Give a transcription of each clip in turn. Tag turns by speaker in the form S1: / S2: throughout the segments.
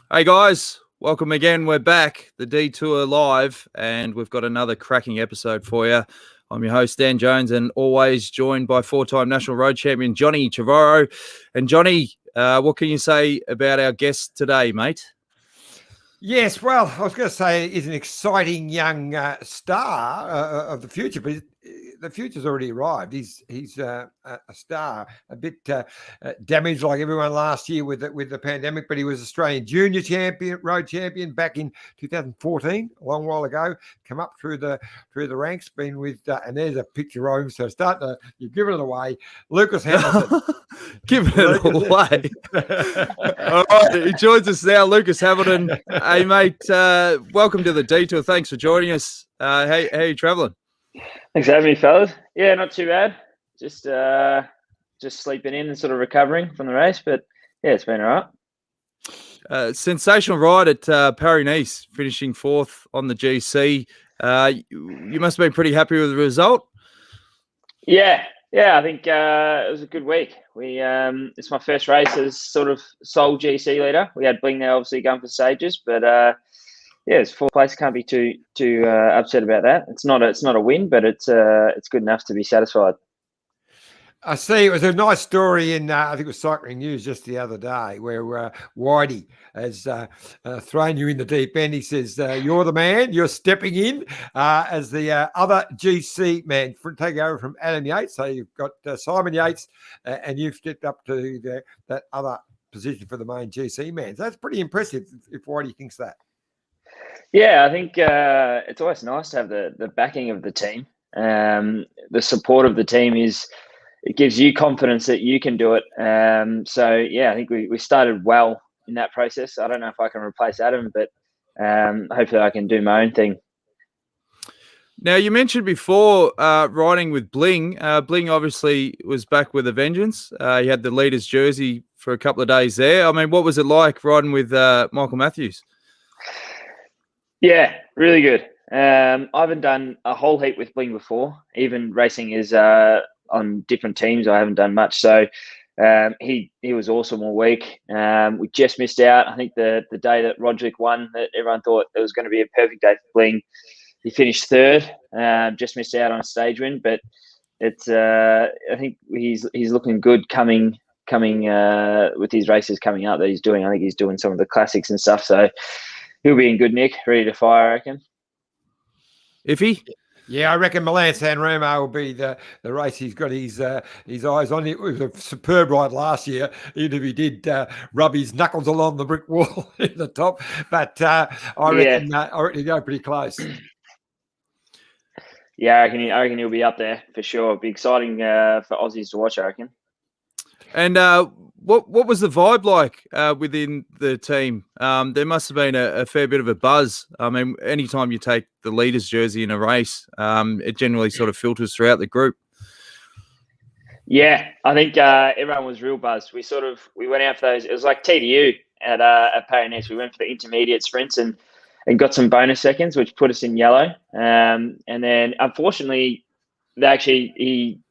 S1: Hey guys, welcome again. We're back, the Detour Live, and we've got another cracking episode for you. I'm your host, Dan Jones, and always joined by four-time national road champion Johnny Chavarro. And Johnny, what can you say about our guest today, mate?
S2: Yes, well, I was going to say he's an exciting young star of the future, but the future's already arrived. He's a star, a bit damaged like everyone last year with the pandemic, but he was Australian junior champion, road champion back in 2014, a long while ago. Come up through the ranks, been with, and there's a picture of him. So you've given it away, Lucas Hamilton.
S1: Giving it away. All right, he joins us now, Lucas Hamilton. Hey, mate, welcome to the Detour. Thanks for joining us. How are you travelling?
S3: Thanks for having me, fellas. Yeah, not too bad. Just sleeping in and sort of recovering from the race, but yeah, it's been all right.
S1: Sensational ride at Paris-Nice, finishing fourth on the GC. You must have been pretty happy with the result.
S3: Yeah, I think it was a good week. It's my first race as sort of sole GC leader. We had Bling there obviously going for stages, but yeah, it's fourth place. Can't be too upset about that. It's not a win, but it's good enough to be satisfied.
S2: I see. It was a nice story in, I think it was Cycling News just the other day, where Whitey has thrown you in the deep end. He says, you're the man, you're stepping in as the other GC man, taking over from Adam Yates. So you've got Simon Yates and you've stepped up to that other position for the main GC man. So that's pretty impressive if Whitey thinks that.
S3: Yeah, I think it's always nice to have the backing of the team. The support of the team it gives you confidence that you can do it. So yeah, I think we started well in that process. I don't know if I can replace Adam, but hopefully I can do my own thing.
S1: Now, you mentioned before riding with Bling. Bling obviously was back with a vengeance. He had the leader's jersey for a couple of days there. I mean, what was it like riding with Michael Matthews?
S3: Yeah, really good. I haven't done a whole heap with Bling before. Even racing is on different teams, I haven't done much. So he was awesome all week. We just missed out. I think the day that Roderick won, that everyone thought it was going to be a perfect day for Bling. He finished third. Just missed out on a stage win, but it's I think he's looking good coming with his races coming up that he's doing. I think he's doing some of the classics and stuff. So he'll be in good nick, ready to fire, I reckon.
S1: Iffy?
S2: Yeah, I reckon Milan San Remo will be the race he's got his eyes on. It was a superb ride last year, even if he did rub his knuckles along the brick wall at the top. But I reckon he'll go pretty close.
S3: Yeah, I reckon he'll be up there for sure. It'll be exciting for Aussies to watch, I reckon.
S1: And what was the vibe like within the team? There must have been a fair bit of a buzz. I mean, anytime you take the leader's jersey in a race, it generally sort of filters throughout the group.
S3: Yeah, I think everyone was real buzzed. We went out for those. It was like TDU at Paris-Nice. We went for the intermediate sprints and got some bonus seconds, which put us in yellow. And then, unfortunately, the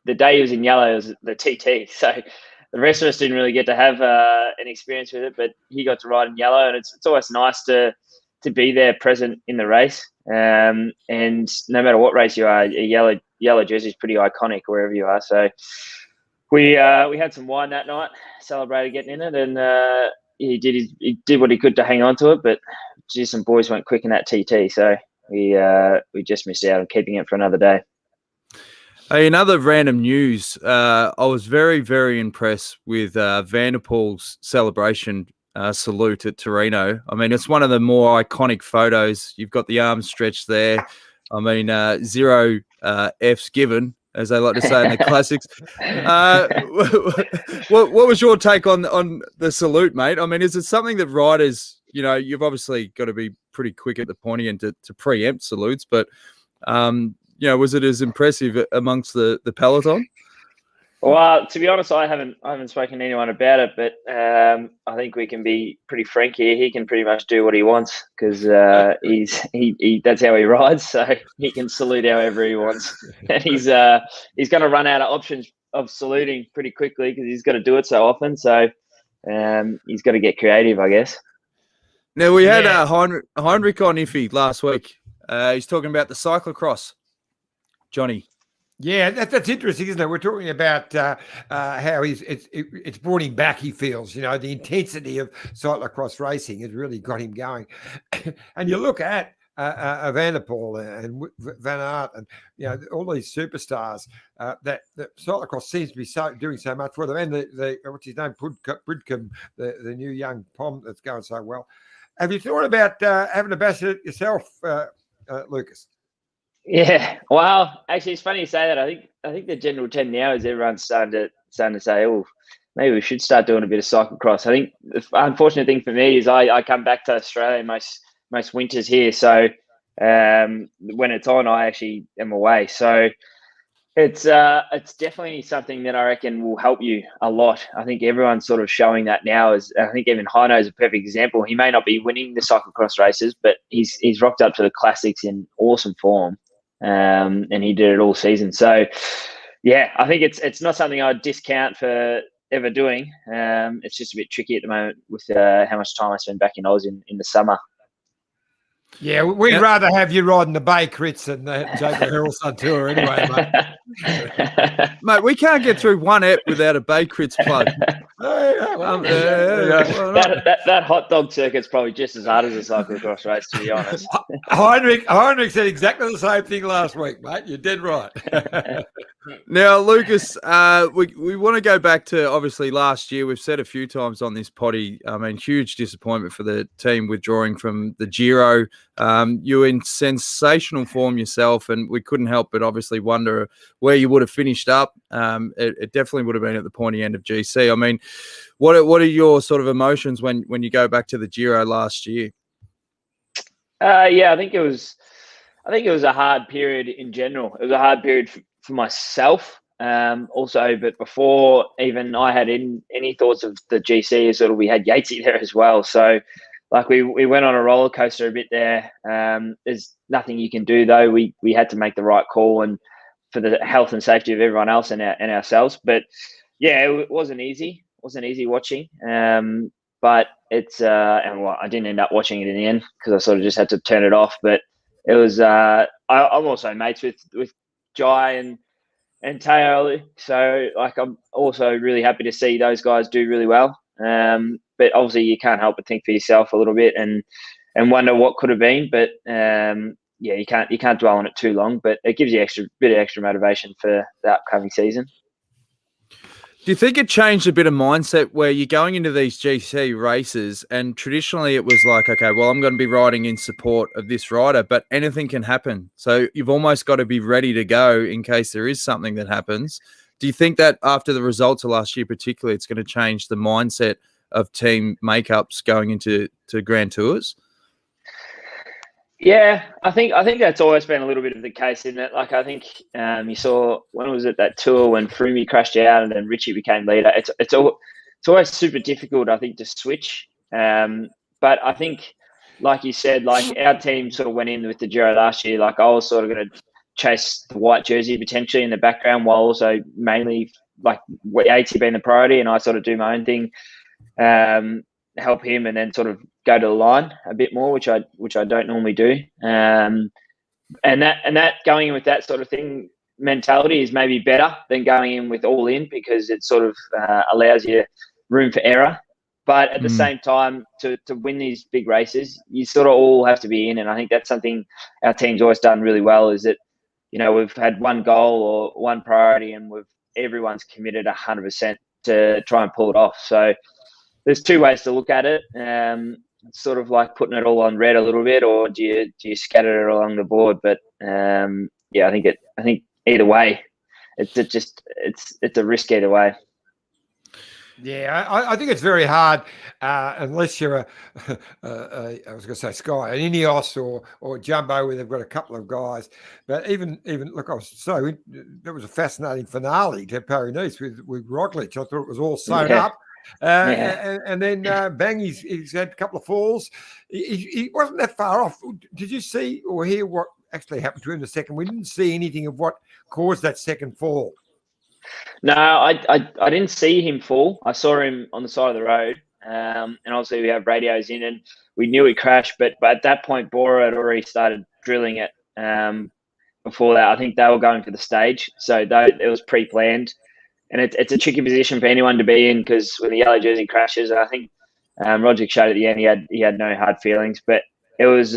S3: day he was in yellow was the TT. So the rest of us didn't really get to have an experience with it, but he got to ride in yellow, and it's always nice to be there, present in the race. And no matter what race you are, a yellow jersey is pretty iconic wherever you are. So we had some wine that night, celebrated getting in it, and he did what he could to hang on to it. But geez, some boys went quick in that TT, so we just missed out on keeping it for another day.
S1: Hey, in other random news, I was very, very impressed with Van der Poel's celebration salute at Torino. I mean, it's one of the more iconic photos. You've got the arms stretched there. I mean, zero F's given, as they like to say in the classics. What was your take on the salute, mate? I mean, is it something that riders, you've obviously got to be pretty quick at the pointy end to preempt salutes, but was it as impressive amongst the peloton?
S3: Well, to be honest, I haven't spoken to anyone about it, but I think we can be pretty frank here. He can pretty much do what he wants because he that's how he rides. So he can salute however he wants, and he's going to run out of options of saluting pretty quickly because he's got to do it so often. So he's got to get creative, I guess.
S1: Now, we had
S2: Yeah.
S1: Heinrich on Iffy last week. He's talking about the cyclocross, Johnny.
S2: Yeah, that's interesting, isn't it? We're talking about how it's brought him back. He feels, the intensity of cyclocross racing has really got him going. And you look at Van der Poel and Van Aert and all these superstars that cyclocross seems to be doing so much for them. And the what's his name, Bridcombe, the new young Pom that's going so well. Have you thought about having a bash at it yourself, Lucas?
S3: Yeah, well, actually, it's funny you say that. I think the general trend now is everyone's starting to say, "Oh, maybe we should start doing a bit of cyclocross." I think the unfortunate thing for me is I come back to Australia most winters here, so when it's on, I actually am away. So it's definitely something that I reckon will help you a lot. I think everyone's sort of showing that now. I think even Heino is a perfect example. He may not be winning the cyclocross races, but he's rocked up to the classics in awesome form. And he did it all season. So, yeah, I think it's not something I'd discount for ever doing. It's just a bit tricky at the moment with how much time I spend back in Oz in the summer.
S2: Yeah, we'd rather have you riding the Bay Crits than the Jacob Harrelson Tour anyway, mate.
S1: Mate, we can't get through one ep without a Bay Crits plug.
S3: That hot dog circuit's probably just as hard as a cyclocross race, to be honest.
S2: Heinrich said exactly the same thing last week, mate. You're dead right.
S1: Now, Lucas, we want to go back to, obviously, last year. We've said a few times on this potty, I mean, huge disappointment for the team withdrawing from the Giro. You were in sensational form yourself, and we couldn't help but obviously wonder where you would have finished up. It definitely would have been at the pointy end of GC. I mean, what are your sort of emotions when you go back to the Giro last year?
S3: Yeah, I think it was a hard period in general. It was a hard period for myself, also. But before even I had any thoughts of the GC, sort of we had Yatesy there as well. So, like we went on a roller coaster a bit there. There's nothing you can do though. We had to make the right call and for the health and safety of everyone else and ourselves. But yeah, it wasn't easy. It wasn't easy watching. But it's I didn't end up watching it in the end because I sort of just had to turn it off. But it was I'm also mates with Jai and Teo, so like I'm also really happy to see those guys do really well. But obviously you can't help but think for yourself a little bit and wonder what could have been. But yeah, you can't dwell on it too long. But it gives you a bit of extra motivation for the upcoming season.
S1: Do you think it changed a bit of mindset where you're going into these GC races and traditionally it was like, okay, well, I'm going to be riding in support of this rider, but anything can happen. So you've almost got to be ready to go in case there is something that happens. Do you think that after the results of last year, particularly, it's going to change the mindset of team makeups going into Grand Tours?
S3: Yeah, I think that's always been a little bit of the case, isn't it? Like I think you saw when was it that tour when Froome crashed out and then Richie became leader. It's always super difficult, I think, to switch. But I think, like you said, like our team sort of went in with the Giro last year. Like I was sort of going to chase the white jersey potentially in the background, while also mainly like Yates being the priority, and I sort of do my own thing. Help him and then sort of go to the line a bit more, which I don't normally do. And that going in with that sort of thing mentality is maybe better than going in with all in because it sort of allows you room for error. But at the same time, to win these big races, you sort of all have to be in. And I think that's something our team's always done really well is that, we've had one goal or one priority and everyone's committed 100% to try and pull it off. So there's two ways to look at it. It's sort of like putting it all on red a little bit, or do you scatter it along the board? But yeah, I think either way, it's a risk either way.
S2: Yeah, I think it's very hard unless you're I was going to say Sky, an Ineos or Jumbo, where they've got a couple of guys. But even look, that was a fascinating finale to Paris-Nice with Roglic. I thought it was all sewn up. And then bang, he's had a couple of falls. He wasn't that far off. Did you see or hear what actually happened to him the second? We didn't see anything of what caused that second fall.
S3: No, I didn't see him fall. I saw him on the side of the road. and obviously we have radios in, and we knew it crashed. But at that point, Bora had already started drilling it. Before that, I think they were going for the stage, so it was pre-planned, and it's a tricky position for anyone to be in because when the yellow jersey crashes, I think Roger showed at the end he had no hard feelings, but it was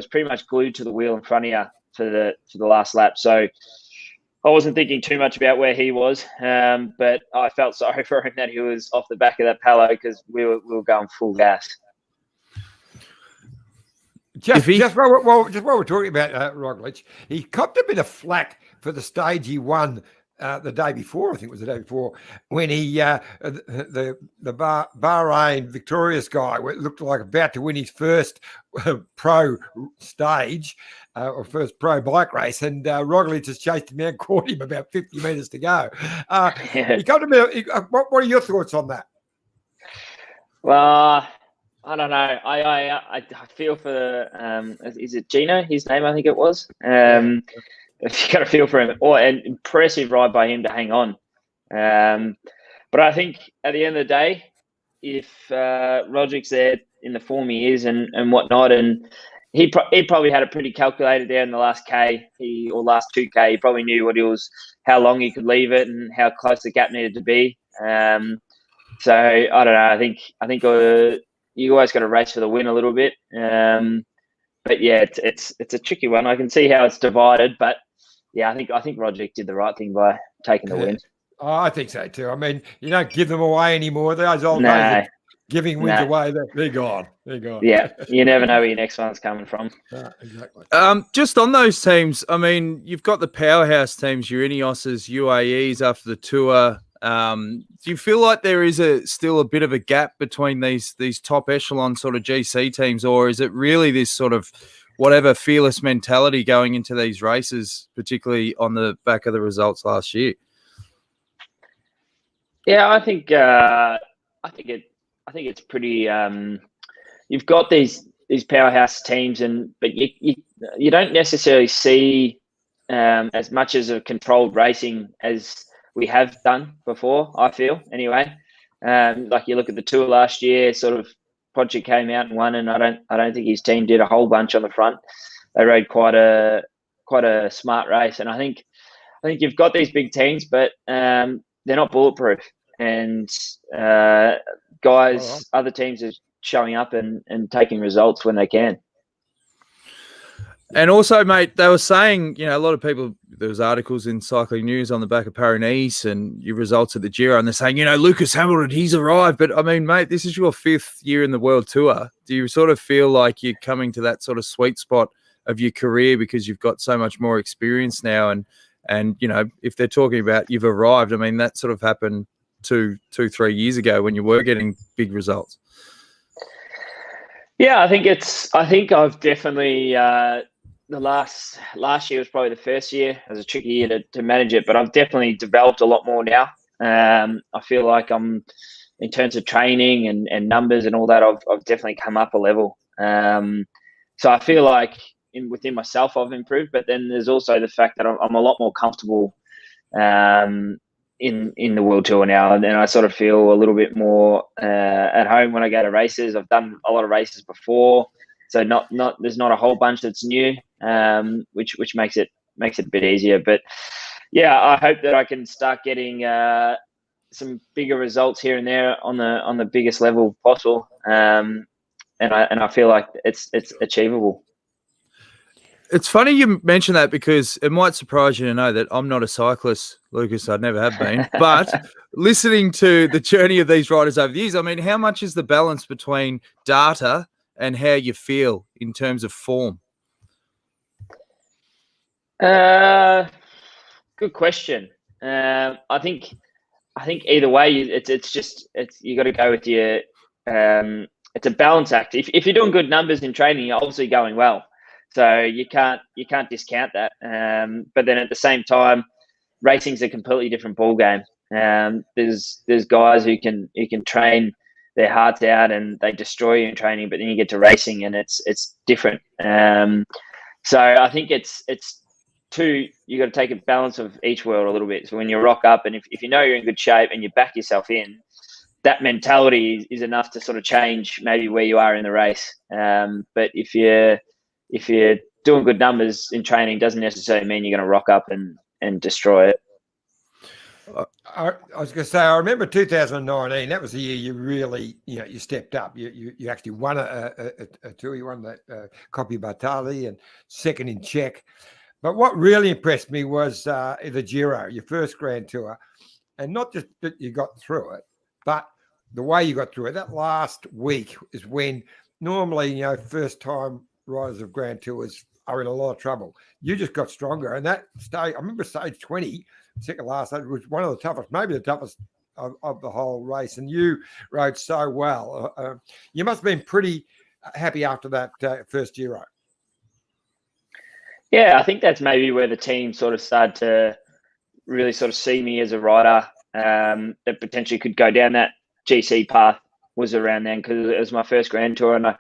S3: pretty much glued to the wheel in front of you for the last lap. So I wasn't thinking too much about where he was, but I felt sorry for him that he was off the back of that Palo because we were going full gas.
S2: Just while we're talking about Roglic, he copped a bit of flack for the stage he won the day before. I think it was the day before when he the Bahrain victorious guy looked like about to win his first pro stage or first pro bike race, and Roglic just chased him out, caught him about 50 metres to go. He got a bit. What are your thoughts on that?
S3: Well, I don't know. I feel for is it Gino? His name, I think it was. You got to feel for him. Or an impressive ride by him to hang on. But I think at the end of the day, if Roderick's there in the form he is and whatnot, and he probably had it pretty calculated there in the last last 2K. He probably knew how long he could leave it and how close the gap needed to be. So I don't know. I think you always got to race for the win a little bit. But yeah, it's a tricky one. I can see how it's divided, but yeah, I think Roderick did the right thing by taking the win.
S2: Oh, I think so too. I mean, you don't give them away anymore. Those old days of giving wins away, they're gone. They're gone.
S3: Yeah, you never know where your next one's coming from.
S2: Exactly.
S1: Just on those teams, I mean, you've got the powerhouse teams, your Ineoses, UAEs after the tour. Do you feel like there is still a bit of a gap between these top echelon sort of GC teams, or is it really this sort of whatever fearless mentality going into these races, particularly on the back of the results last year?
S3: Yeah, I think it's pretty. You've got these powerhouse teams, but you don't necessarily see as much as a controlled racing as we have done before, I feel, anyway. Like you look at the tour last year, sort of Project came out and won, and I don't think his team did a whole bunch on the front. They rode quite a smart race, and I think you've got these big teams, but they're not bulletproof. And other teams are showing up and taking results when they can.
S1: And also, mate, they were saying, a lot of people, there was articles in Cycling News on the back of Paris-Nice and your results at the Giro, and they're saying, Lucas Hamilton, he's arrived. But, I mean, mate, this is your 5th year in the World Tour. Do you sort of feel like you're coming to that sort of sweet spot of your career because you've got so much more experience now? And if they're talking about you've arrived, I mean, that sort of happened 2-3 years ago when you were getting big results.
S3: Yeah, I think I've definitely the last year was probably the first year. It was a tricky year to manage it, but I've definitely developed a lot more now. I feel like I'm, in terms of training and numbers and all that, I've definitely come up a level. So I feel like within myself I've improved, but then there's also the fact that I'm a lot more comfortable in the World Tour now, and I sort of feel a little bit more at home when I go to races. I've done a lot of races before, so there's not a whole bunch that's new, which makes it a bit easier. But yeah, I hope that I can start getting some bigger results here and there on the biggest level possible, and I feel like it's achievable.
S1: It's funny you mention that because it might surprise you to know that I'm not a cyclist, Lucas. I never have been. But listening to the journey of these riders over the years, I mean, how much is the balance between data and how you feel in terms of form?
S3: Good question. I think either way, it's you got to go with your. It's a balance act. If you're doing good numbers in training, you're obviously going well. So you can't discount that. But then at the same time, racing's a completely different ball game. There's guys who can train their hearts out and they destroy you in training, but then you get to racing and it's different. So I think it's you got to take a balance of each world a little bit. So when you rock up and if you know you're in good shape and you back yourself in, that mentality is enough to sort of change maybe where you are in the race. But if you're doing good numbers in training, doesn't necessarily mean you're going to rock up and destroy it.
S2: I was going to say, I remember 2019. That was the year you really, you stepped up. You actually won a tour. You won that Coppi Bartali and second in Czech. But what really impressed me was the Giro, your first Grand Tour, and not just that you got through it, but the way you got through it. That last week is when normally, first time riders of Grand Tours are in a lot of trouble. You just got stronger, and that stage, I remember stage 20. Second last, that was one of the toughest, maybe the toughest of the whole race, and you rode so well. You must have been pretty happy after that first Giro.
S3: Yeah, I think that's maybe where the team sort of started to really sort of see me as a rider that potentially could go down that GC path. Was around then, because it was my first Grand Tour, and I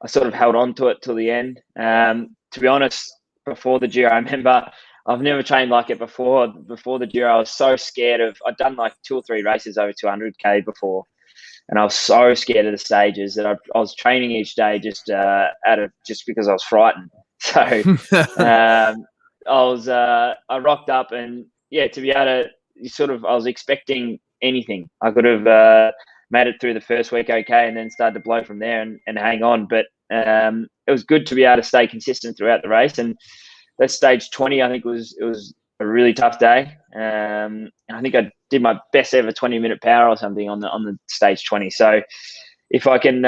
S3: sort of held on to it till the end. To be honest, before the Giro, I remember I've never trained like it before. Before the Giro, I was so scared I'd done like 2 or 3 races over 200k before, and I was so scared of the stages that I was training each day just because I was frightened. So I rocked up, and to be able to I was expecting anything. I could have made it through the first week okay, and then started to blow from there and hang on. But it was good to be able to stay consistent throughout the race. And that stage 20, I think it was a really tough day. I think I did my best ever 20-minute power or something on the stage 20. So if I can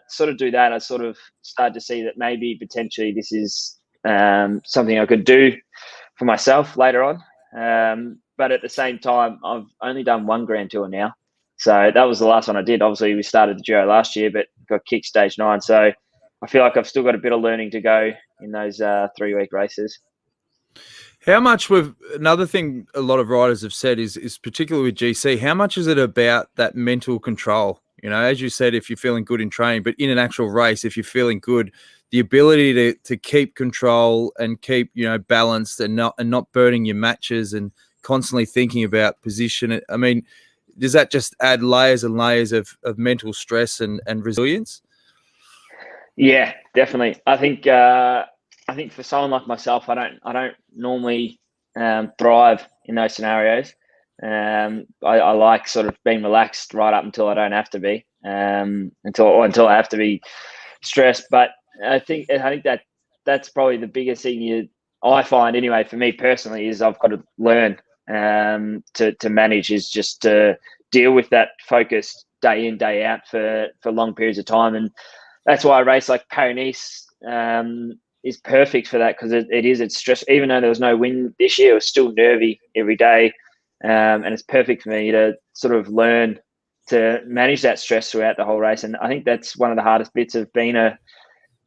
S3: sort of do that, I sort of started to see that maybe potentially this is something I could do for myself later on. But at the same time, I've only done 1 Grand Tour now. So that was the last one I did. Obviously, we started the Giro last year, but got kicked stage 9. So I feel like I've still got a bit of learning to go in those 3-week races.
S1: How much another thing a lot of riders have said is particularly with GC, how much is it about that mental control? As you said, if you're feeling good in training, but in an actual race, if you're feeling good, the ability to keep control and keep, balanced and not burning your matches and constantly thinking about position. I mean, does that just add layers and layers of mental stress and resilience?
S3: Yeah, definitely. I think for someone like myself, I don't normally thrive in those scenarios. I like sort of being relaxed right up until I don't have to be, until I have to be stressed. But I think that's probably the biggest thing I find anyway for me personally is I've got to learn to manage, is just to deal with that focus day in, day out for long periods of time. And that's why a race like Paris is perfect for that, because it's stress. Even though there was no win this year, it was still nervy every day. And it's perfect for me to sort of learn to manage that stress throughout the whole race. And I think that's one of the hardest bits of being a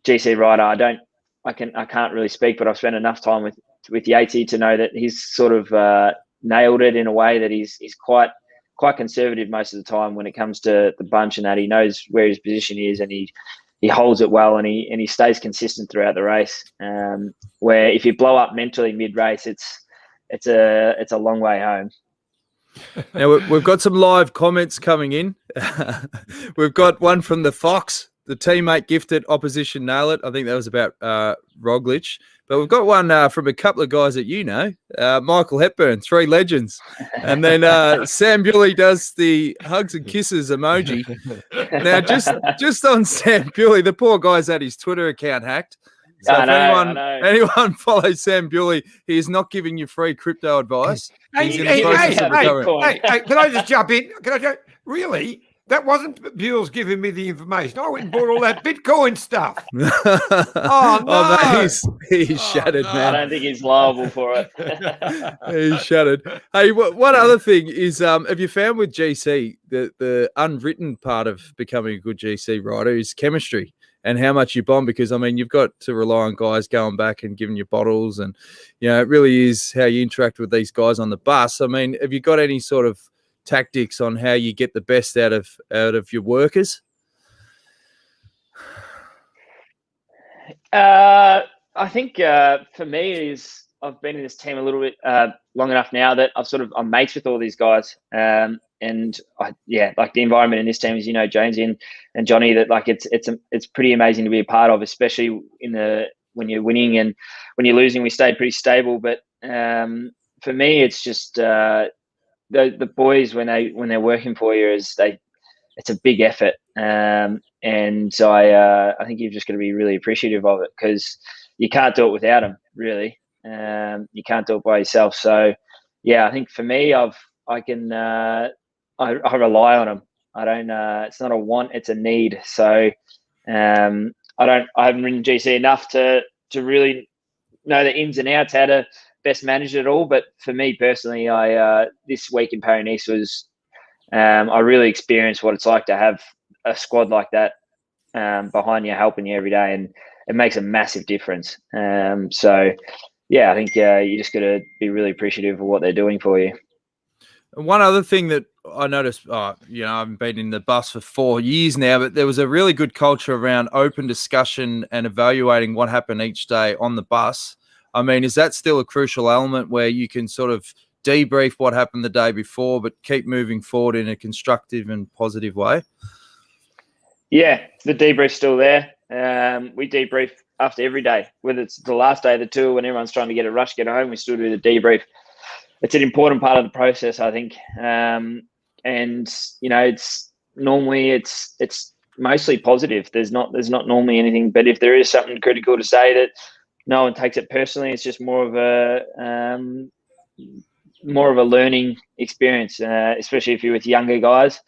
S3: GC rider. I can't really speak, but I've spent enough time with Yatesy to know that he's sort of nailed it in a way that he's quite conservative most of the time when it comes to the bunch, and that he knows where his position is, and he holds it well, and he stays consistent throughout the race. Where if you blow up mentally mid race, it's a long way home.
S1: Now we've got some live comments coming in. We've got one from the Fox. The teammate gifted, opposition nail it. I think that was about Roglic. But we've got one from a couple of guys that Michael Hepburn, 3 legends. And then Sam Bewley does the hugs and kisses emoji. Now, just on Sam Bewley, the poor guy's had his Twitter account hacked. So if anyone follows Sam Bewley, he is not giving you free crypto advice. He's in the process of recovering.
S2: Hey, can I just jump in? Really? That wasn't Buell's giving me the information. I went and bought all that Bitcoin stuff. Oh, no.
S1: Oh, he's shattered,
S2: no.
S1: man.
S3: I don't think he's liable for it.
S1: He's shattered. Hey, one other thing is, have you found with GC, the unwritten part of becoming a good GC rider is chemistry and how much you bond? Because, I mean, you've got to rely on guys going back and giving you bottles, and, it really is how you interact with these guys on the bus. I mean, have you got any sort of tactics on how you get the best out of your workers?
S3: I think for me is I've been in this team a little bit long enough now that I'm mates with all these guys. And like the environment in this team is, Jonesy and Johnny, that like it's pretty amazing to be a part of, especially when you're winning, and when you're losing, we stayed pretty stable. But for me, it's just the boys when they're working for you, it's a big effort. And so I think you've just got to be really appreciative of it, because you can't do it without them, really. You can't do it by yourself. So yeah, I think for me, I rely on them. I don't. It's not a want; it's a need. So I haven't ridden GC enough to really know the ins and outs, how to best manage it all. But for me personally, this week in Paris was I really experienced what it's like to have a squad like that behind you, helping you every day, and it makes a massive difference. So yeah, I think you just got to be really appreciative of what they're doing for you.
S1: One other thing that I noticed, I've been in the bus for 4 years now, but there was a really good culture around open discussion and evaluating what happened each day on the bus. I mean, is that still a crucial element where you can sort of debrief what happened the day before, but keep moving forward in a constructive and positive way?
S3: Yeah, the debrief's still there. We debrief after every day, whether it's the last day of the tour when everyone's trying to get a rush, get home, we still do the debrief. It's an important part of the process, I think. And it's normally it's mostly positive. There's not normally anything, but if there is something critical to say, that no one takes it personally. It's just more of a learning experience, especially if you're with younger guys,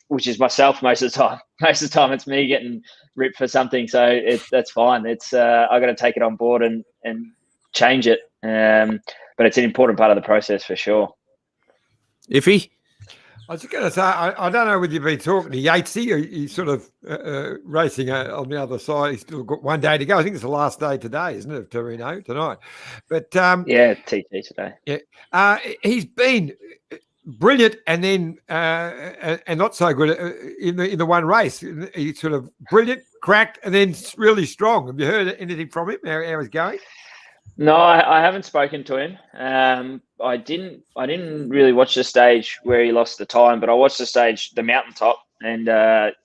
S3: which is myself most of the time. Most of the time, it's me getting ripped for something, so that's fine. It's I got to take it on board and change it. But it's an important part of the process for sure.
S1: Iffy?
S2: I was just going to say, I don't know whether you've been talking to Yatesy, or he's sort of racing on the other side. He's still got 1 day to go. I think it's the last day today, isn't it, of Torino tonight? But
S3: yeah, TT today.
S2: Yeah, he's been brilliant, and then and not so good in the one race. He's sort of brilliant, cracked, and then really strong. Have you heard anything from him? How he's going?
S3: No, I haven't spoken to him. I didn't really watch the stage where he lost the time, but I watched the stage, the mountaintop, and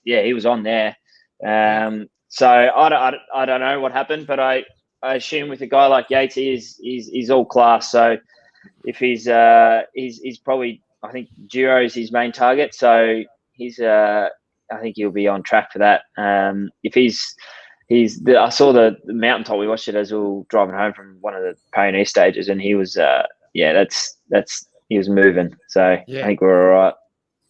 S3: he was on there. So I don't know what happened, but I assume with a guy like Yates, he's all class. So if he's probably, I think Giro is his main target. So I think he'll be on track for that. If I saw the mountaintop. We watched it as we were driving home from one of the Pioneer stages, and he was, he was moving. So yeah. I think we're all right.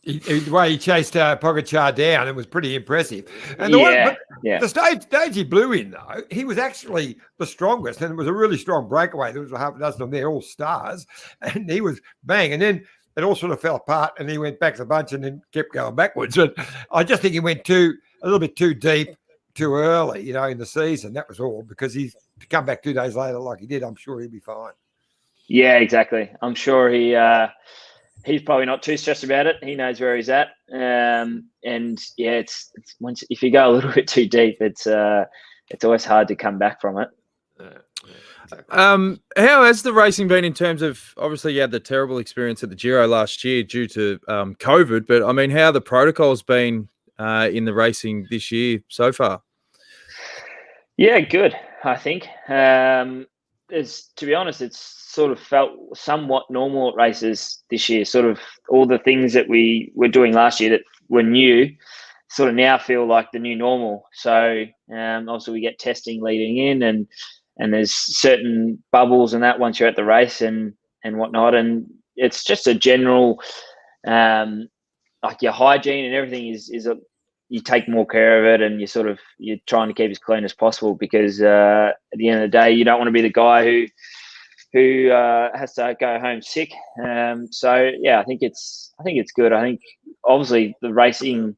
S2: The way he chased Pogacar down, it was pretty impressive. And the stage he blew in, though, he was actually the strongest, and it was a really strong breakaway. There was a half a dozen of them there, all stars, and he was bang. And then it all sort of fell apart, and he went back to the bunch and then kept going backwards. And I just think he went a little bit too deep, too early, in the season. That was all, because to come back 2 days later like he did, I'm sure he'll be fine.
S3: Yeah, exactly. I'm sure he's probably not too stressed about it. He knows where he's at. And yeah, it's once if you go a little bit too deep, it's always hard to come back from it.
S1: How has the racing been in terms of, obviously you had the terrible experience at the Giro last year due to COVID, but I mean, how the protocol's been in the racing this year so far?
S3: Yeah, good. I think to be honest, it's sort of felt somewhat normal at races this year. Sort of all the things that we were doing last year that were new, sort of now feel like the new normal. So also we get testing leading in, and there's certain bubbles and that once you're at the race and whatnot, and it's just a general like your hygiene and everything is you take more care of it, and you're trying to keep as clean as possible, because at the end of the day, you don't want to be the guy who has to go home sick. So yeah, I think it's good. I think obviously the racing,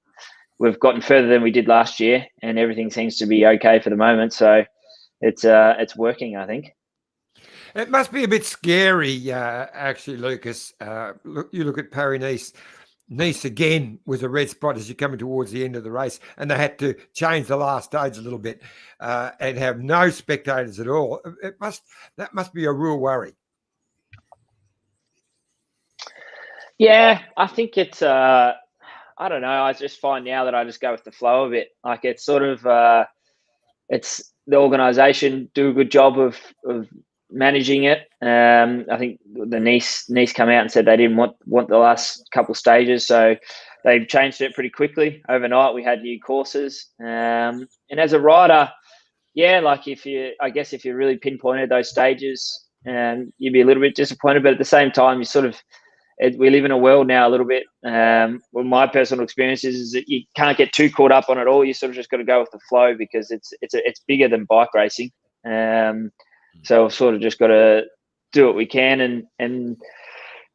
S3: we've gotten further than we did last year, and everything seems to be okay for the moment. So it's working, I think.
S2: It must be a bit scary, actually, Lucas. You look at Paris-Nice. Nice again was a red spot as you're coming towards the end of the race, and they had to change the last stage a little bit and have no spectators at all. That must be a real worry.
S3: Yeah, I think it's. I don't know. I just find now that I just go with the flow of it. Like it's sort of. It's the organisation do a good job of managing it. I think the Nice come out and said they didn't want the last couple of stages, so they changed it pretty quickly overnight. We had new courses, and as a rider, yeah, like if you really pinpointed those stages, you'd be a little bit disappointed. But at the same time, you sort of we live in a world now a little bit. Well, my personal experience is that you can't get too caught up on it all. You sort of just got to go with the flow because it's bigger than bike racing. So we've sort of just got to do what we can and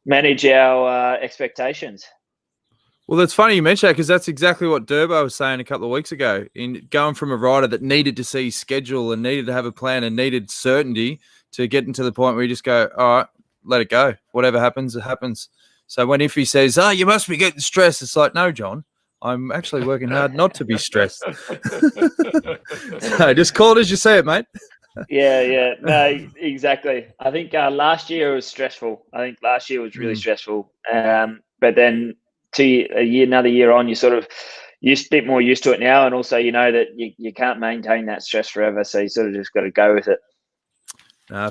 S3: manage our expectations.
S1: Well, that's funny you mentioned that because that's exactly what Durbo was saying a couple of weeks ago. In going from a rider that needed to see schedule and needed to have a plan and needed certainty to getting to the point where you just go, all right, let it go. Whatever happens, it happens. So when Iffy says, you must be getting stressed, it's like, no, John, I'm actually working hard not to be stressed. So just call it as you say it, mate.
S3: Yeah. No, exactly. I think last year was stressful. I think last year was really stressful. But then another year on, you sort of you're a bit more used to it now. And also, you know that you can't maintain that stress forever. So you sort of just got to go with it.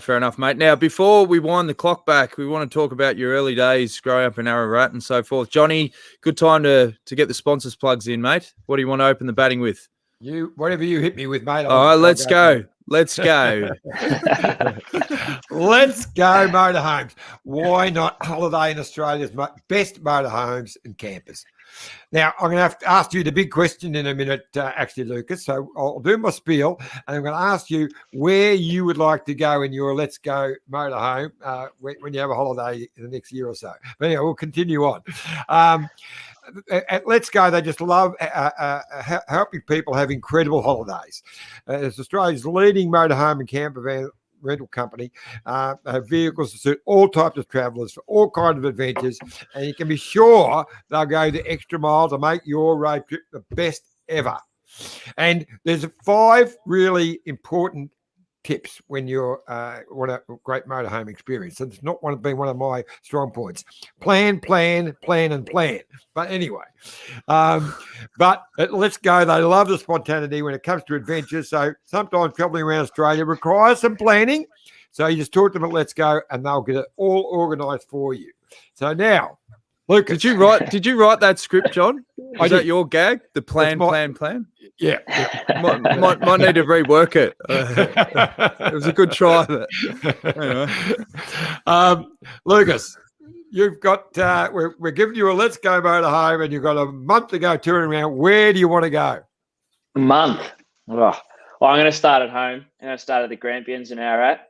S1: Fair enough, mate. Now, before we wind the clock back, we want to talk about your early days growing up in Ararat and so forth. Johnny, good time to get the sponsors plugs in, mate. What do you want to open the batting with?
S2: Whatever you hit me with, mate.
S1: All right, let's go. Let's go.
S2: Let's go, motorhomes. Why not holiday in Australia's best motorhomes and campers? Now, I'm going to have to ask you the big question in a minute, actually, Lucas. So I'll do my spiel, and I'm going to ask you where you would like to go in your Let's Go motorhome when you have a holiday in the next year or so. But anyway, we'll continue on. At Let's Go, they just love helping people have incredible holidays. It's Australia's leading motorhome and camper van rental company, have vehicles to suit all types of travellers for all kinds of adventures, and you can be sure they'll go the extra mile to make your road trip the best ever. And there's 5 really important tips when you want a great motorhome experience. So it's not been one of my strong points. Plan. But anyway, but Let's Go, they love the spontaneity when it comes to adventures. So sometimes traveling around Australia requires some planning. So you just talk to them at Let's Go and they'll get it all organised for you. So now, Lucas.
S1: Did you write that script, John? Is that your gag? The plan?
S2: Yeah.
S1: might need to rework it. It was a good try. But anyway.
S2: Lucas, you've got we're giving you a Let's Go motorhome, and you've got a month to go touring around. Where do you want to go?
S3: A month. Well, I'm going to start at home. I'm going to start at the Grampians in Ararat.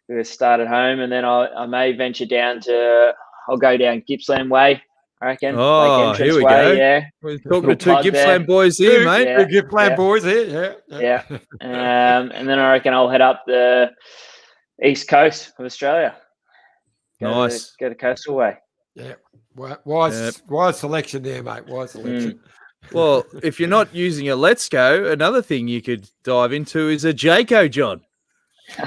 S3: We're going to start at home, and then I may venture down to. I'll go down Gippsland Way, I reckon.
S1: Oh, here we go. Yeah. We're talking to 2 Gippsland boys here, mate.
S2: Yeah. 2 Gippsland boys here,
S3: yeah. And then I reckon I'll head up the east coast of Australia.
S1: Nice.
S3: Go the coastal way.
S2: Yeah. Wise selection there, mate. Wise selection.
S1: Well, if you're not using a Let's Go, another thing you could dive into is a Jayco, John.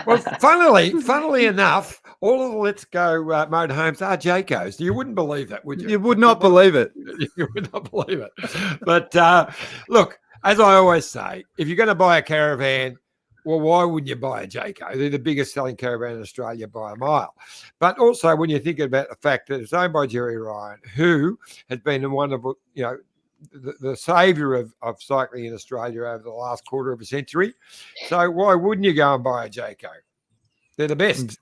S2: Well, funnily enough, all of the Let's Go motorhomes are Jaycos. You wouldn't believe that, would you?
S1: You would not believe it.
S2: You would not believe it. But look, as I always say, if you're going to buy a caravan, well, why wouldn't you buy a Jayco? They're the biggest selling caravan in Australia by a mile. But also, when you think about the fact that it's owned by Jerry Ryan, who has been a wonderful, the saviour of cycling in Australia over the last quarter of a century. So why wouldn't you go and buy a Jayco? They're the best.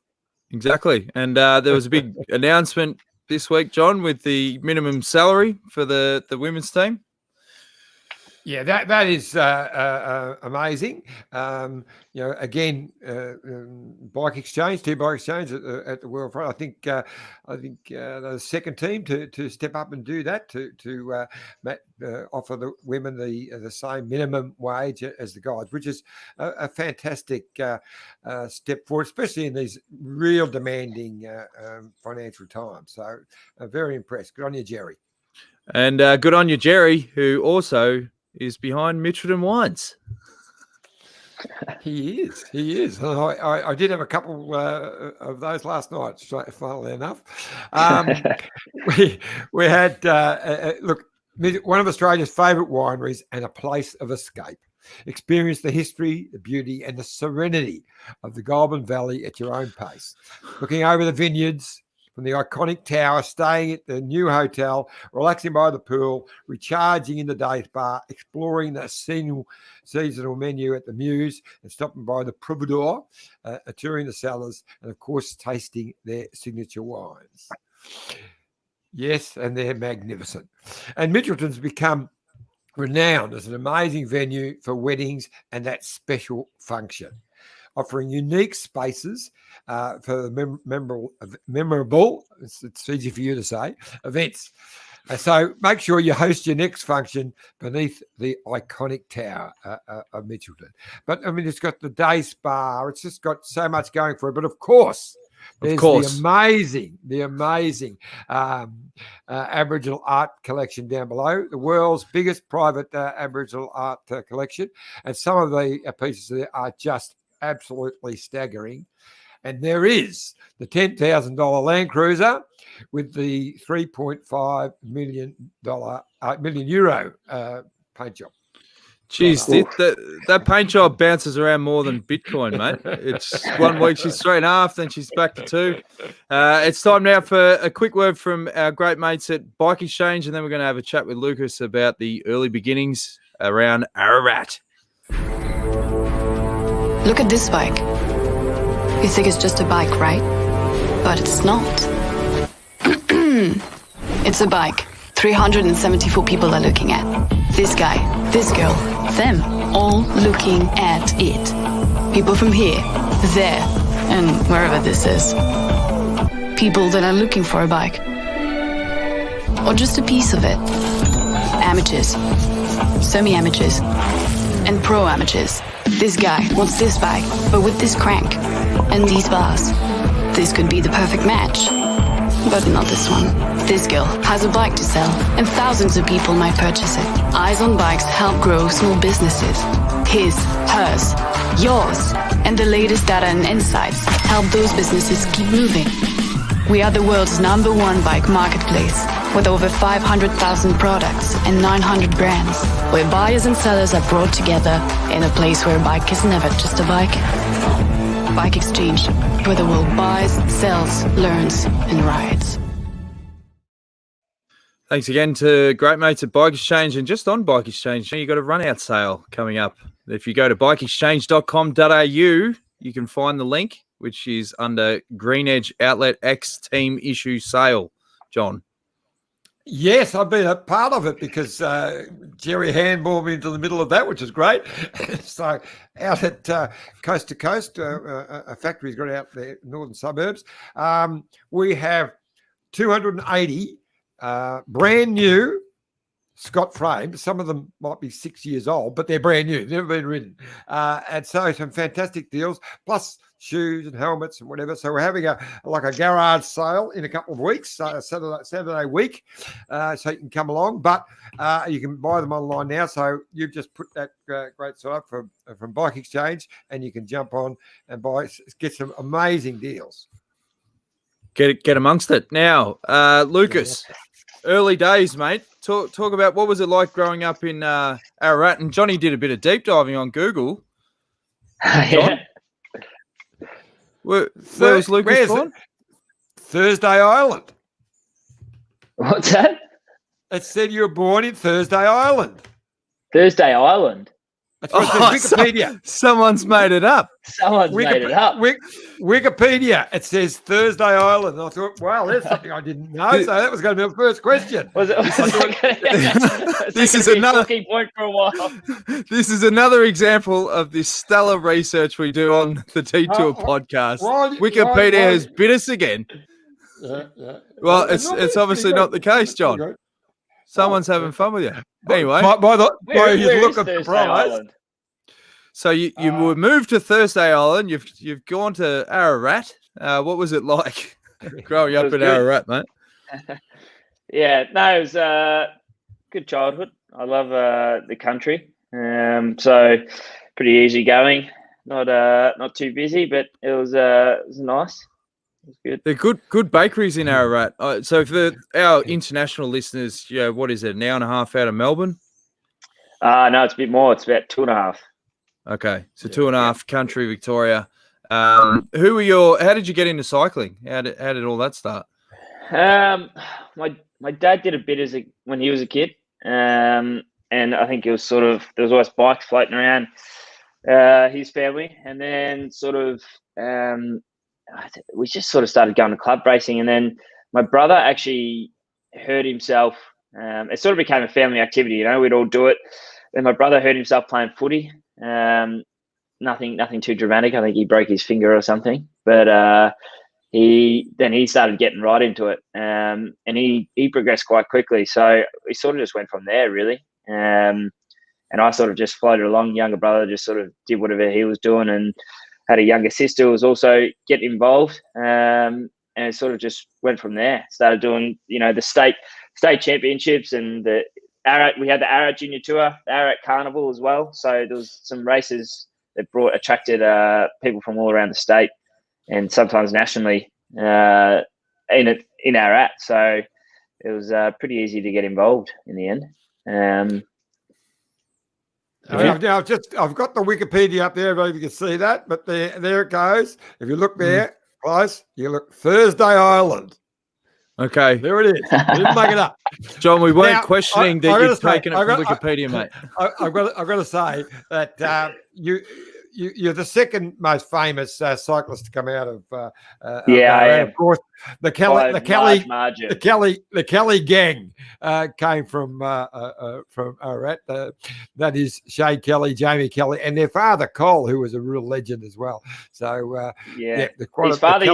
S1: Exactly. And there was a big announcement this week, John, with the minimum salary for the women's team.
S2: Yeah, that is amazing. Again, bike exchange, 2 bike exchange at the World Front. I think the second team to step up and do that to offer the women the same minimum wage as the guys, which is a fantastic step forward, especially in these real demanding financial times. So very impressed. Good on you, Jerry.
S1: And good on you, Jerry, who also is behind Mitchelton Wines.
S2: He is. And I did have a couple of those last night, funnily enough. We had, look, one of Australia's favourite wineries and a place of escape. Experience the history, the beauty and the serenity of the Goulburn Valley at your own pace. Looking over the vineyards from the iconic tower, staying at the new hotel, relaxing by the pool, recharging in the day spa, exploring the seasonal menu at the Muse and stopping by the Providor, touring the cellars and, of course, tasting their signature wines. Yes, and they're magnificent. And Mitchelton's become renowned as an amazing venue for weddings and that special function, offering unique spaces for memorable, it's easy for you to say, events. So make sure you host your next function beneath the iconic tower of Mitchelton. But, I mean, it's got the day spa. It's just got so much going for it. But, of course, there's the amazing Aboriginal art collection down below, the world's biggest private Aboriginal art collection. And some of the pieces there are just absolutely staggering. And there is the $10,000 Land Cruiser with the €3.5 million paint job.
S1: Jeez, that paint job bounces around more than Bitcoin, mate. It's 1 week she's 3.5, then she's back to 2. It's time now for a quick word from our great mates at Bike Exchange, and then we're going to have a chat with Lucas about the early beginnings around Ararat.
S4: Look at this bike. You think it's just a bike, right? But it's not. It's a bike. 374 people are looking at. This guy, this girl, them, all looking at it. People from here, there, and wherever this is. People that are looking for a bike. Or just a piece of it. Amateurs, semi-amateurs, and pro-amateurs. This guy wants this bike, but with this crank and these bars. This could be the perfect match. But not this one. This girl has a bike to sell, and thousands of people might purchase it. Eyes on Bikes help grow small businesses. His, hers, yours, and the latest data and insights help those businesses keep moving. We are the world's #1 bike marketplace, with over 500,000 products and 900 brands, where buyers and sellers are brought together in a place where a bike is never just a bike. Bike Exchange, where the world buys, sells, learns, and rides.
S1: Thanks again to great mates at Bike Exchange. And just on Bike Exchange, you've got a run-out sale coming up. If you go to bikeexchange.com.au, you can find the link, which is under Green Edge Outlet X Team Issue Sale. John.
S2: Yes, I've been a part of it because Jerry handballed me into the middle of that, which is great. So out at Coast to Coast, a factory's got out there, northern suburbs. We have 280 brand new Scott frames. Some of them might be 6 years old, but they're brand new, never been ridden. And so some fantastic deals, plus shoes and helmets and whatever. So we're having a garage sale in a couple of weeks, Saturday week. So you can come along, but you can buy them online now. So you've just put that great site up from Bike Exchange, and you can jump on and get some amazing deals.
S1: Get amongst it. Now, Lucas, early days, mate. Talk about what was it like growing up in Ararat? And Johnny did a bit of deep diving on Google.
S3: Yeah.
S1: Where was Lucas born?
S2: Thursday Island.
S3: What's that?
S2: It said you were born in Thursday Island.
S3: Thursday Island.
S2: That's what it says, Wikipedia.
S1: Someone's made it up.
S3: Someone's made it up.
S2: Wikipedia. It says Thursday Island. And I thought, wow, there's something I didn't know. So that was going to be the first question.
S1: This is another
S3: talking point for a while.
S1: This is another example of this stellar research we do on the Detour podcast. Wikipedia has bit us again.
S2: Yeah.
S1: Well, it's obviously not the case, John. Someone's having fun with you. Anyway,
S2: by his look of surprise.
S1: So you were moved to Thursday Island. You've gone to Ararat. What was it like growing up in Ararat, mate?
S3: Yeah, no, it good childhood. I love the country. So pretty easy going. Not too busy, but it was nice. It was good.
S1: They're good bakeries in Ararat. So for our international listeners, what is it, an hour and a half out of Melbourne?
S3: No, it's a bit more. It's about 2.5.
S1: Okay, so 2.5, country Victoria. How did you get into cycling? How did all that start?
S3: My dad did a bit when he was a kid, and I think it was there was always bikes floating around his family, and then we just started going to club racing, and then my brother actually hurt himself. It sort of became a family activity, we'd all do it. Then my brother hurt himself playing footy. Nothing too dramatic. I think he broke his finger or something, but he started getting right into it, and he progressed quite quickly. So we sort of just went from there, really. And I sort of just floated along. Younger brother just sort of did whatever he was doing, and had a younger sister who was also getting involved. And it sort of just went from there. Started doing, the state championships and the Ararat. We had the Ararat Junior Tour, the Ararat Carnival as well. So there was some races that attracted people from all around the state, and sometimes nationally in Ararat. So it was pretty easy to get involved in the end.
S2: I've got the Wikipedia up there, if you can see that, but there it goes. If you look there close, you look Thursday Island.
S1: Okay,
S2: there it is. I didn't make it up,
S1: John. We weren't questioning that you've taken it from Wikipedia, mate.
S2: I've got to say that you're the second most famous cyclist to come out of
S3: I am.
S2: Of course, the Kelly gang came from Ararat. That is Shay Kelly, Jamie Kelly, and their father Cole, who was a real legend as well. So
S3: his father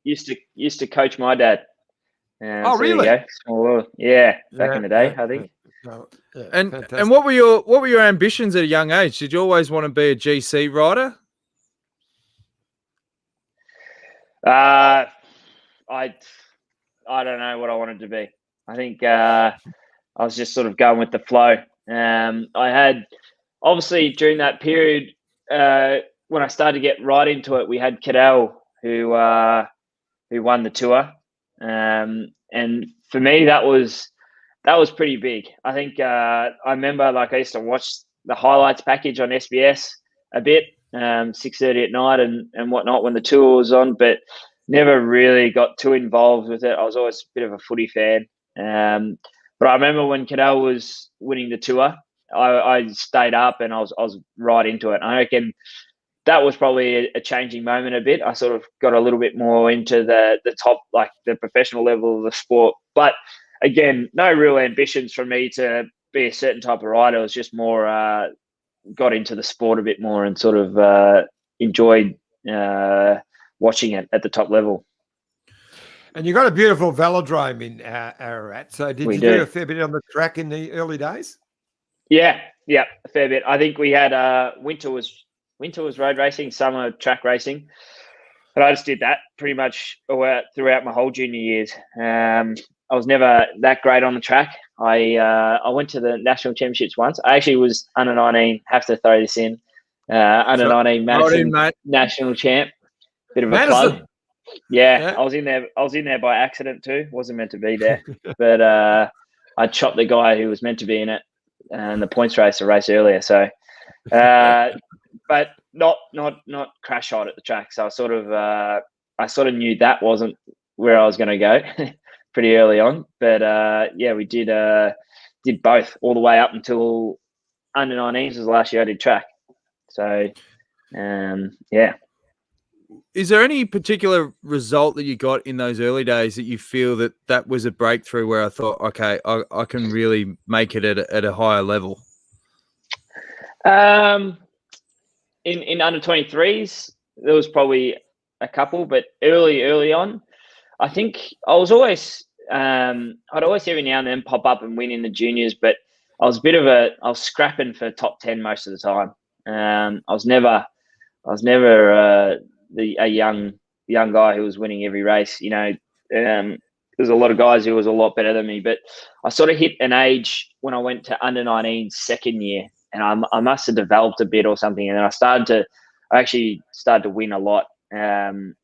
S3: used to coach my dad.
S2: Really?
S3: Back in the day, I think.
S1: And what were your ambitions at a young age? Did you always want to be a GC rider?
S3: I don't know what I wanted to be. I think I was just sort of going with the flow. I had, obviously, during that period when I started to get right into it, we had Cadell who won the tour, and for me that was pretty big. I think I remember, I used to watch the highlights package on SBS a bit, 6:30 at night and whatnot when the tour was on, but never really got too involved with it. I was always a bit of a footy fan. But I remember when Cadell was winning the tour, I stayed up and I was right into it. I reckon that was probably a changing moment a bit. I sort of got a little bit more into the top, the professional level of the sport. But again, no real ambitions for me to be a certain type of rider. It was just more got into the sport a bit more and sort of enjoyed watching it at the top level.
S2: And you got a beautiful velodrome in Ararat. So did you do a fair bit on the track in the early days? Yeah, a fair bit.
S3: I think we had winter was road racing, summer track racing. But I just did that pretty much throughout my whole junior years. I was never that great on the track. I went to the national championships once. I actually was under 19. Have to throw this in. Under 19 Madison national champ. Bit of a plug. Yeah, I was in there by accident too. Wasn't meant to be there, but I chopped the guy who was meant to be in it, and the points race a race earlier. So, but not crash hard at the track. So I sort of knew that wasn't where I was going to go pretty early on. But we did both all the way up until under 19s was the last year I did track. So,
S1: Is there any particular result that you got in those early days that you feel that was a breakthrough where I thought, okay, I can really make it at a higher level?
S3: In under 23s, there was probably a couple, but early on, I think I was always I'd always every now and then pop up and win in the juniors, but I was scrapping for top 10 most of the time. I was never a young guy who was winning every race. there's a lot of guys who was a lot better than me, but I sort of hit an age when I went to under 19 second year, and I must have developed a bit or something, and then I actually started to win a lot, and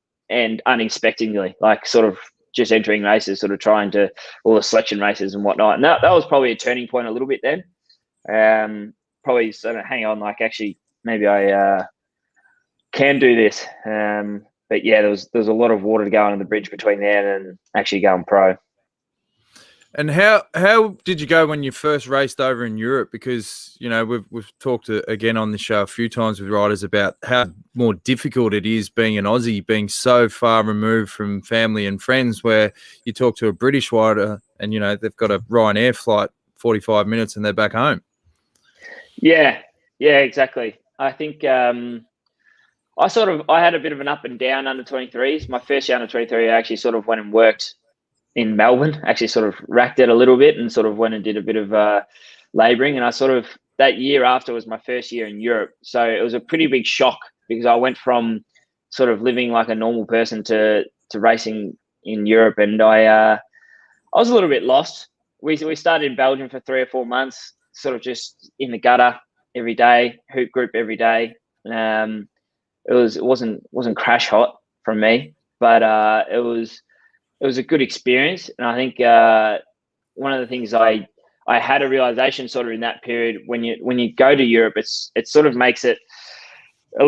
S3: unexpectedly, like sort of just entering races, sort of trying to all the selection races and whatnot. And that was probably a turning point a little bit then. Probably sort of hang on, like actually maybe I can do this. But yeah, there was a lot of water to go under the bridge between there and actually going pro.
S1: And how did you go when you first raced over in Europe? Because, you know, we've talked again on the show a few times with riders about how more difficult it is being an Aussie, being so far removed from family and friends, where you talk to a British rider and, you know, they've got a Ryanair flight 45 minutes and they're back home.
S3: Yeah, exactly. I think I had a bit of an up and down under 23s. My first year under 23, I actually sort of went and worked in Melbourne, actually sort of racked it a little bit and sort of went and did a bit of labouring. And I sort of, that year after was my first year in Europe. So it was a pretty big shock because I went from sort of living like a normal person to racing in Europe. And I was a little bit lost. We started in Belgium for 3 or 4 months, sort of just in the gutter every day, hoop group every day. It wasn't crash hot from me, but it was a good experience. And I think one of the things I had a realization sort of in that period, when you go to Europe, it sort of makes it a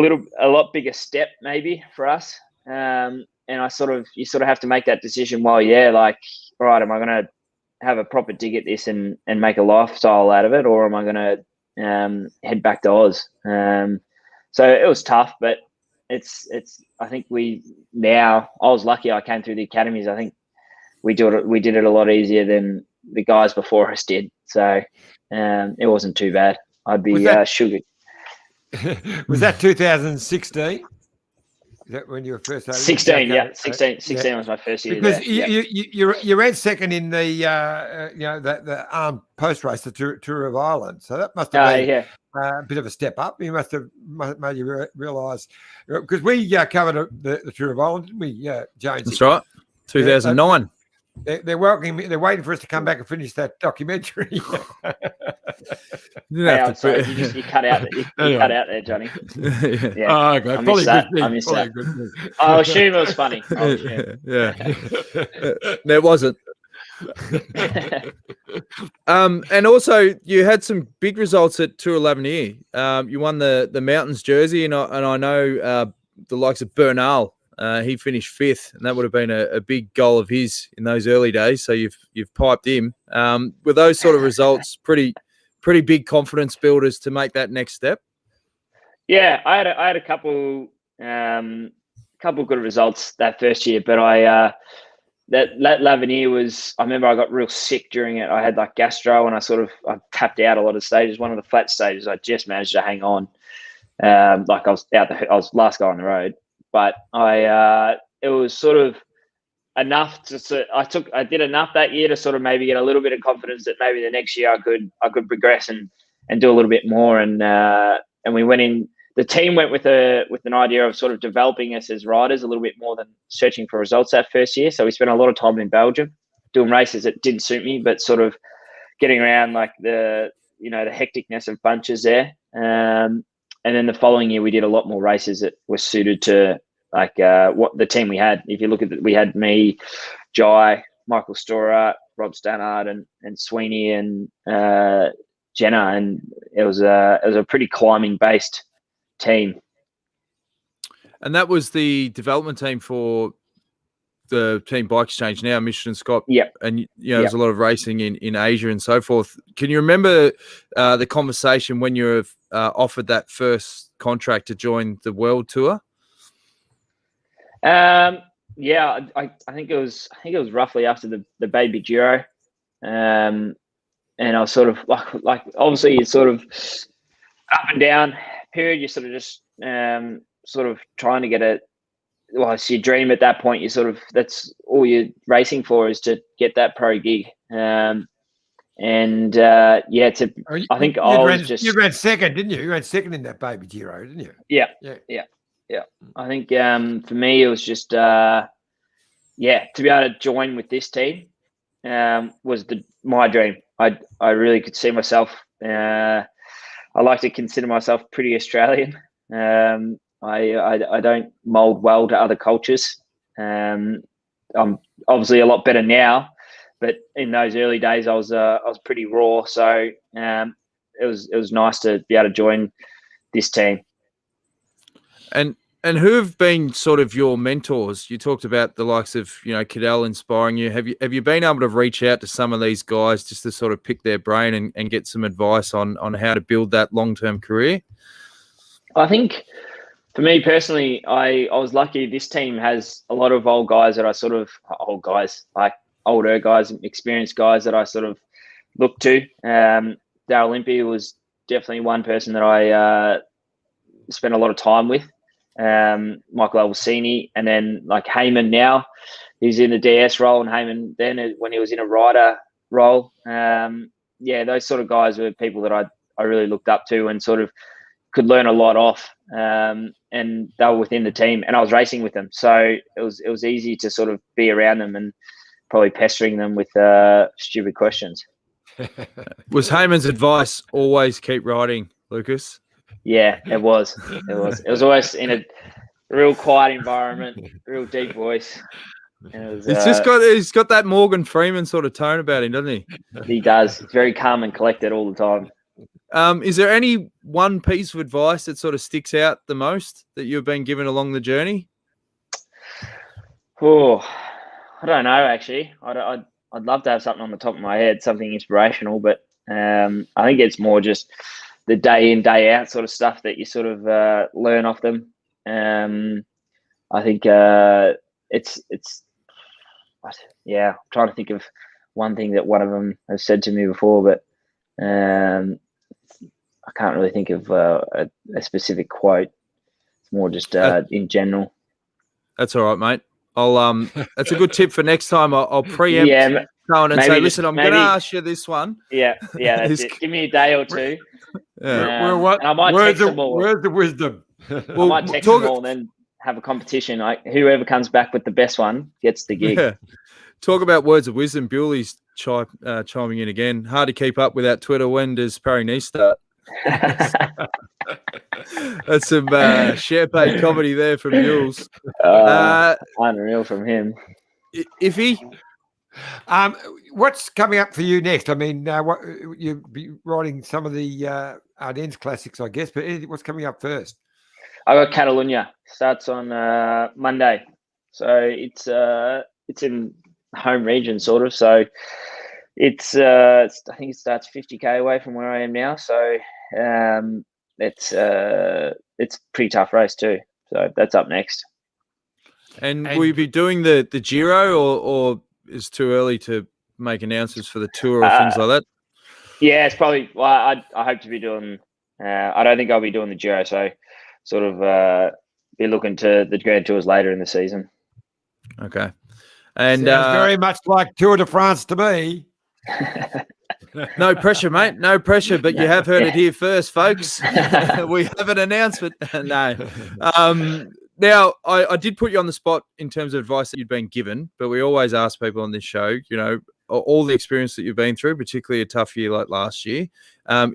S3: lot bigger step maybe for us. And you sort of have to make that decision. Well, yeah, like, all right, am I going to have a proper dig at this and make a lifestyle out of it, or am I going to head back to Oz? So it was tough, but it's I think I was lucky I came through the academies. I think we did it a lot easier than the guys before us did. So it wasn't too bad. I'd be sugar.
S2: Was that 2016? Is that when you were first?
S3: 16, yeah. 16 was my first year.
S2: Because
S3: there.
S2: you ran second in the the armed post race, the Tour of Ireland. So that must have been a bit of a step up. You must have made you realise, because we covered the Tour of Ireland, didn't we? Jones.
S1: That's right. 2009.
S2: They're welcoming. They're waiting for us to come back and finish that documentary.
S3: Sorry, you cut out. You cut out there, Johnny.
S2: Yeah. Oh, okay.
S3: I missed that. I'll assume it was funny.
S1: Yeah. No, it wasn't. And also you had some big results at Tour L'Avenir. You won the Mountains jersey, and I know the likes of Bernal. He finished 5th, and that would have been a big goal of his in those early days. So you've piped him. Were those sort of results pretty big confidence builders to make that next step?
S3: Yeah, I had a couple good results that first year, but that L'Avenir was. I remember I got real sick during it. I had like gastro, and I tapped out a lot of stages. One of the flat stages, I just managed to hang on. Like I was last guy on the road. But it was sort of enough I did enough that year to sort of maybe get a little bit of confidence that maybe the next year I could progress and do a little bit more. And we went in. The team went with an idea of sort of developing us as riders a little bit more than searching for results that first year. So we spent a lot of time in Belgium doing races that didn't suit me, but sort of getting around like the hecticness of bunches there. And then the following year, we did a lot more races that were suited to like what the team we had. If you look at it, we had me, Jai, Michael Storer, Rob Stannard, and Sweeney and Jenna, and it was a pretty climbing based team.
S1: And that was the development team for the Team Bike Exchange now, Michelin Scott.
S3: Yep.
S1: And there's a lot of racing in Asia and so forth. Can you remember the conversation when you were offered that first contract to join the World Tour?
S3: I think it was roughly after the baby Giro. And I was sort of like obviously it's sort of up and down period. You're sort of just sort of trying to get it's your dream at that point. That's all you're racing for is to get that pro gig. I think you
S2: ran second, didn't you? You ran second in that baby Giro, didn't you?
S3: Yeah. I think for me it was just to be able to join with this team was my dream. I really could see myself. I like to consider myself pretty Australian. I don't mold well to other cultures. I'm obviously a lot better now, but in those early days I was pretty raw. So it was nice to be able to join this team.
S1: And who have been sort of your mentors? You talked about the likes of, Cadell inspiring you. Have you been able to reach out to some of these guys just to sort of pick their brain and get some advice on how to build that long-term career?
S3: I think for me personally, I was lucky. This team has a lot of old guys that I sort of older guys, experienced guys that I sort of look to. Daryl Impey was definitely one person that I spent a lot of time with. Michael Albacini, and then like Heyman now, he's in the DS role, and Heyman then when he was in a rider role. Those sort of guys were people that I really looked up to and sort of could learn a lot off. And they were within the team, and I was racing with them, so it was easy to sort of be around them and probably pestering them with stupid questions.
S1: Was Heyman's advice always keep riding, Lucas?
S3: Yeah, it was. It was always in a real quiet environment, real deep voice.
S1: He's got that Morgan Freeman sort of tone about him, doesn't he?
S3: He does. He's very calm and collected all the time.
S1: Is there any one piece of advice that sort of sticks out the most that you've been given along the journey?
S3: Oh, I don't know. Actually, I'd love to have something on the top of my head, something inspirational, but I think it's more just the day in, day out sort of stuff that you sort of learn off them. I think it's I'm trying to think of one thing that one of them has said to me before, but I can't really think of a specific quote. It's more just in general.
S1: That's all right, mate. That's a good tip for next time. I'll preempt Cohen and say, listen, I'm going to ask you this one.
S3: Yeah, that's it. Give me a day or two.
S1: Yeah.
S3: And I might text them all.
S2: Where's the wisdom?
S3: I might text them all and then have a competition. Whoever comes back with the best one gets the gig. Yeah.
S1: Talk about words of wisdom. Bewley's chiming in again. Hard to keep up without Twitter. When does Paris-Nice start? That's some share-paid comedy there from Jules.
S3: Unreal from him.
S1: Iffy?
S2: What's coming up for you next? I mean, what you'll be riding some of the Ardennes classics, I guess, but what's coming up first?
S3: I got Catalunya. Starts on Monday, so it's in home region sort of. So it's I think it starts 50k away from where I am now. So it's a pretty tough race too. So that's up next.
S1: And will you be doing the Giro or is too early to make announcements for the tour or things like that?
S3: Yeah, it's probably. Well, I hope to be doing. I don't think I'll be doing the Giro, so sort of be looking to the Grand Tours later in the season.
S1: Okay, and
S2: very much like Tour de France to me.
S1: No pressure, mate. No pressure, but you have heard it here first, folks. We have an announcement. No. Now, I did put you on the spot in terms of advice that you'd been given, but we always ask people on this show, all the experience that you've been through, particularly a tough year like last year.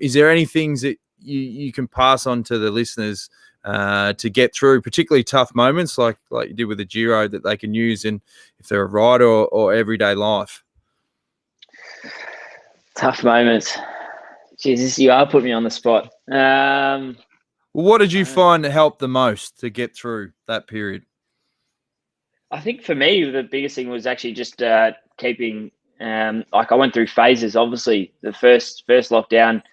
S1: Is there any things that you can pass on to the listeners to get through particularly tough moments like you did with the Giro that they can use in if they're a rider or everyday life?
S3: Tough moments. Jesus, you are putting me on the spot.
S1: What did you find helped the most to get through that period?
S3: I think for me, the biggest thing was actually just keeping, I went through phases. Obviously, the first lockdown,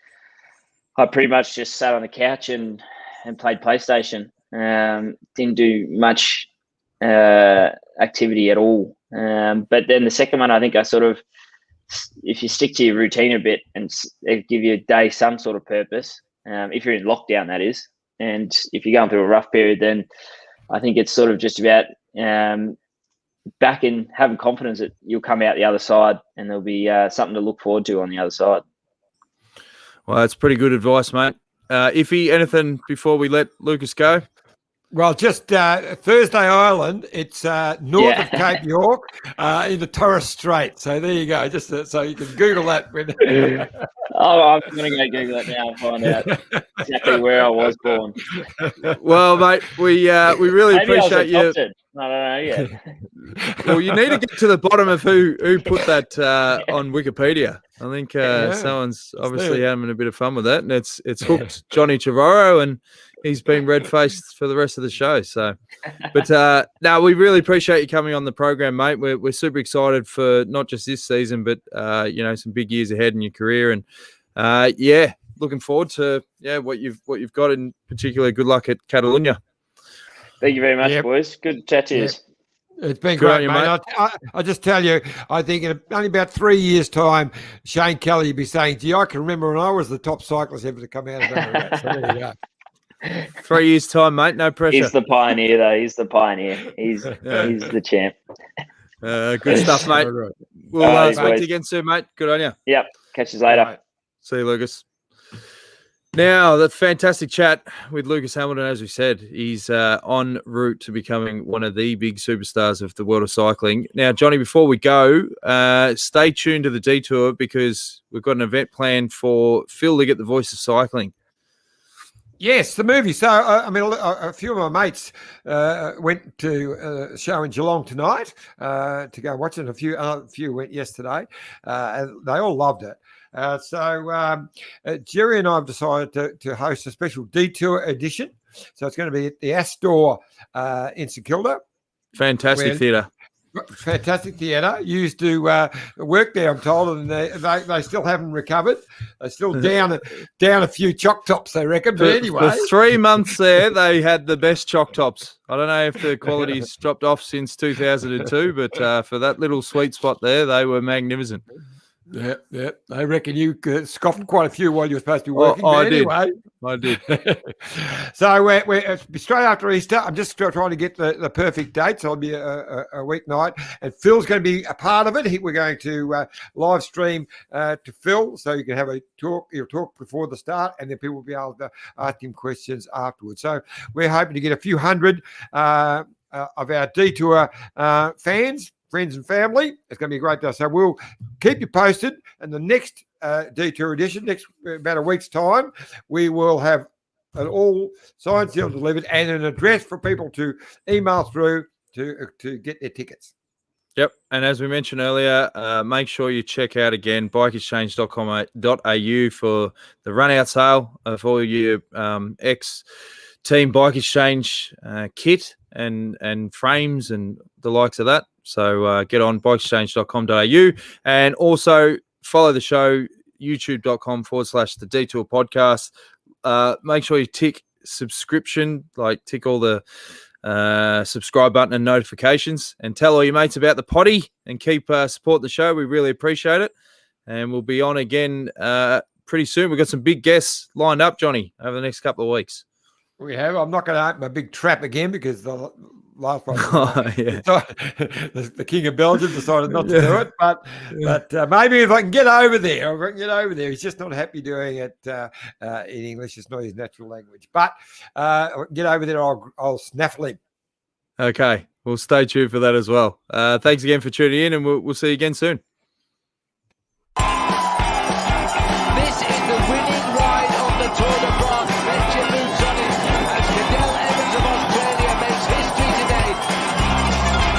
S3: I pretty much just sat on the couch and played PlayStation. Didn't do much activity at all. But then the second one, I think I sort of, if you stick to your routine a bit and give your day some sort of purpose, if you're in lockdown, that is, and if you're going through a rough period, then I think it's sort of just about back and having confidence that you'll come out the other side and there'll be something to look forward to on the other side.
S1: Well, that's pretty good advice, mate. Iffy, anything before we let Lucas go?
S2: Well, just Thursday Island. It's north of Cape York in the Torres Strait. So there you go. Just so you can Google that.
S3: I'm going to go Google it now and find out exactly where I was born.
S1: Well, mate, we really
S3: Maybe
S1: appreciate you.
S3: I was adopted. I don't know yet.
S1: Well, you need to get to the bottom of who put that on Wikipedia. I think someone's obviously having a bit of fun with that, and it's hooked Johnny Trevorrow, and he's been red-faced for the rest of the show. So, but no, we really appreciate you coming on the program, mate. We're super excited for not just this season, but some big years ahead in your career, and looking forward to what you've got, in particular. Good luck at Catalunya.
S3: Thank you very much, boys. Good chat to you.
S2: It's been great, mate. I just tell you, I think in only about 3 years' time, Shane Kelly will be saying, gee, I can remember when I was the top cyclist ever to come out of Ballarat. So there you go.
S1: 3 years' time, mate. No pressure.
S3: He's the pioneer, though. He's the pioneer. He's the champ.
S1: Good stuff, mate. We'll speak to you again soon, mate. Good on you.
S3: Yep. Catch you later.
S2: Right.
S1: See you, Lucas. Now, the fantastic chat with Lucas Hamilton, as we said, he's en route to becoming one of the big superstars of the world of cycling. Now, Johnny, before we go, stay tuned to the Detour, because we've got an event planned for Phil to get the voice of cycling.
S2: Yes, the movie. So, a few of my mates went to a show in Geelong tonight to go watch it. A few went yesterday, and they all loved it. So Jerry and I have decided to host a special Detour edition. So it's going to be at the Astor in St Kilda.
S1: Fantastic theatre.
S2: Fantastic theatre. Used to work there, I'm told, and they still haven't recovered. They're still down a few chock tops, they reckon. But anyway,
S1: for 3 months there, they had the best chock tops. I don't know if the quality's dropped off since 2002, but for that little sweet spot there, they were magnificent.
S2: Yeah. I reckon you scoffed quite a few while you were supposed to be working. I did. So we're straight after Easter. I'm just trying to get the perfect date. So it'll be a weeknight, and Phil's going to be a part of it. We're going to live stream to Phil, so you can have a talk. He'll talk before the start, and then people will be able to ask him questions afterwards. So we're hoping to get a few hundred of our Detour fans, friends and family. It's going to be a great day. So we'll keep you posted. And the next Detour edition, about a week's time, we will have an all signed, sealed, delivered, and an address for people to email through to get their tickets.
S1: Yep. And as we mentioned earlier, make sure you check out again bikeexchange.com.au for the run out sale of all your ex-team Bike Exchange kit and frames and the likes of that. So get on bikeexchange.com.au, and also follow the show, youtube.com/the Detour podcast. Make sure you tick subscription, tick all the subscribe button and notifications, and tell all your mates about the potty, and keep support the show. We really appreciate it. And we'll be on again pretty soon. We've got some big guests lined up, Johnny, over the next couple of weeks.
S2: We have. I'm not going to open a big trap again, because the last one, the King of Belgium decided not to do it. But maybe if I can get over there, He's just not happy doing it in English. It's not his natural language. But get over there, I'll snaffle him.
S1: Okay. We'll stay tuned for that as well. Thanks again for tuning in, and we'll see you again soon.